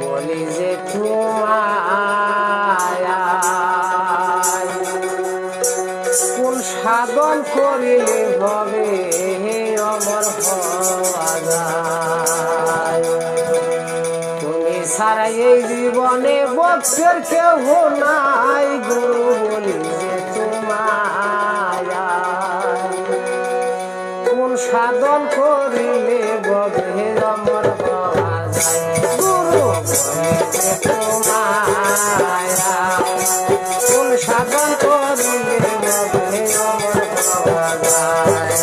বলি যে তোমায় কোন সাধন করিলে হবে অমর হওয়া যায়। তুমি ছাড়া এই জীবনে বক্সের কেহ নাই গুরু বলি যে তোমায় কোন সাধন করিলে হবে অমর হওয়া যায়। গুরু বলি যে তোমায় কোন সাধন করিলে হবে অমর হওয়া যায়।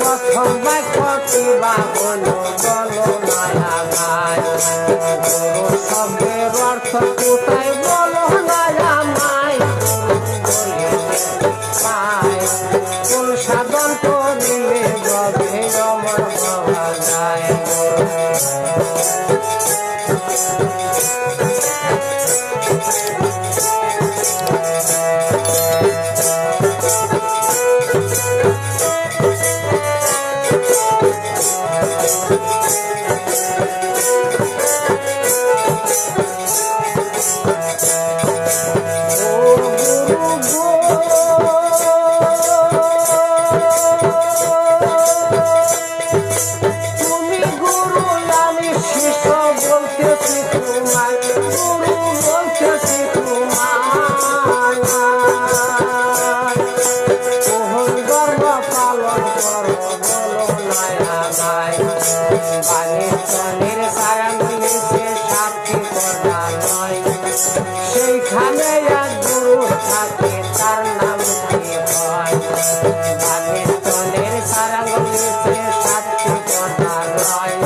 প্রথম বাক্যটি বা হলো বলো নায়ামায় গুরু শব্দের অর্থ কোথায় বলো নায়ামায় কোন সাধন করিলে বলে অমর হওয়া যায়। সেইখানে এক গুরু থাকে তার নাম কি হয় বানের তলের সারাঙ্গলিতে সাক্ষী কথা নয়।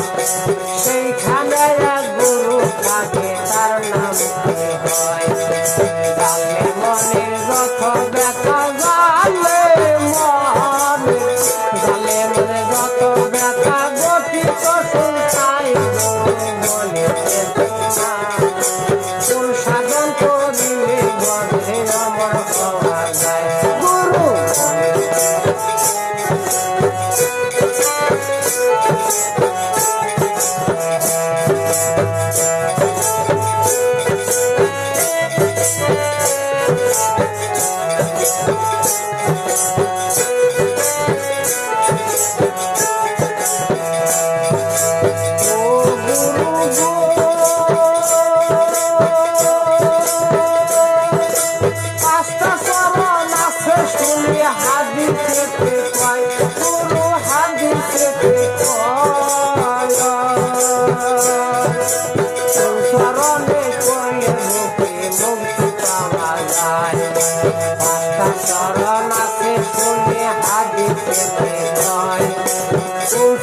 সেইখানে এক গুরু থাকে তার নাম কি হয় জানলে মনের যত ব্যথা জানলে মনে যত ব্যথা গতি তো শুনতাই মনে কোন সাধন করিলে বলে অমর হওয়া যায়। গুরু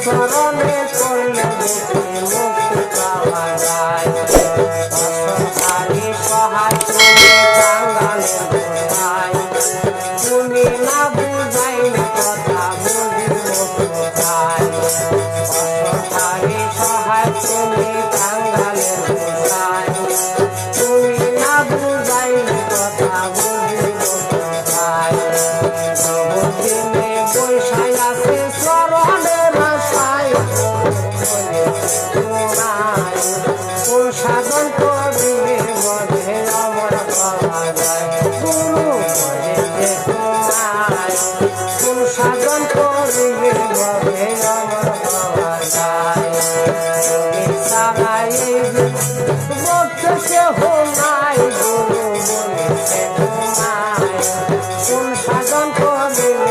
চরণে করলে মুক্তি পাওয়া যায়। অসহারি সহায় তুমি কাঙ্গালের কোথায় তুমি না বুঝাইলে কথা বুঝিব কোথায়। অসহারি সহায় তুমি কাঙ্গালের কোথায় তুমি না বুঝাইলে কথা বুঝিব কোথায়। দিনে বৈশাই আছে চরণের আশায় কোন সাধন করিলে বলে অমর পাওয়া যায়। গুরু বলে যে তোমায় কোন সাধন করিলে বলে অমর পাওয়া যায়। তুমি ছাড়া এই বলতে কেহ নাই গুরু বলে যে তোমায় কোন সাধন করিলে